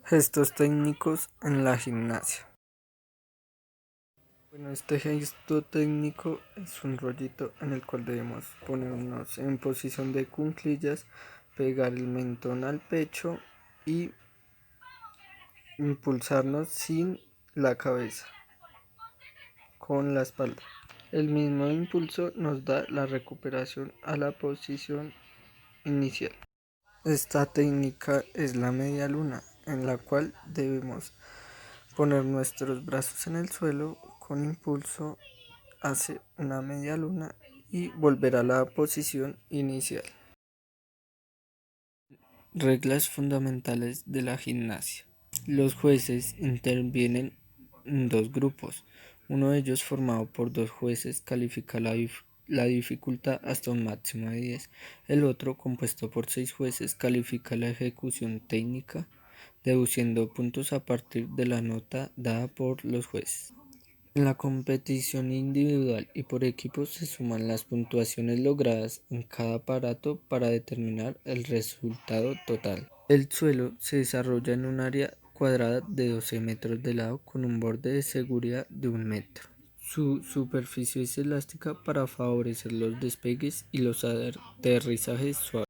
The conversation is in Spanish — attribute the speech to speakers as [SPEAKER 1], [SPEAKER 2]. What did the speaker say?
[SPEAKER 1] Gestos técnicos en la gimnasia. Bueno, este gesto técnico es un rollito en el cual debemos ponernos en posición de cuclillas, pegar el mentón al pecho y impulsarnos sin la cabeza, con la espalda. El mismo impulso nos da la recuperación a la posición inicial. Esta técnica es la media luna, en la cual debemos poner nuestros brazos en el suelo con impulso hacia una media luna y volver a la posición inicial. Reglas fundamentales de la gimnasia. Los jueces intervienen en dos grupos. Uno de ellos, formado por dos jueces, califica la dificultad hasta un máximo de 10. El otro, compuesto por 6 jueces, califica la ejecución técnica, deduciendo puntos a partir de la nota dada por los jueces. En la competición individual y por equipos se suman las puntuaciones logradas en cada aparato para determinar el resultado total. El suelo se desarrolla en un área cuadrada de 12 metros de lado con un borde de seguridad de 1 metro. Su superficie es elástica para favorecer los despegues y los aterrizajes suaves.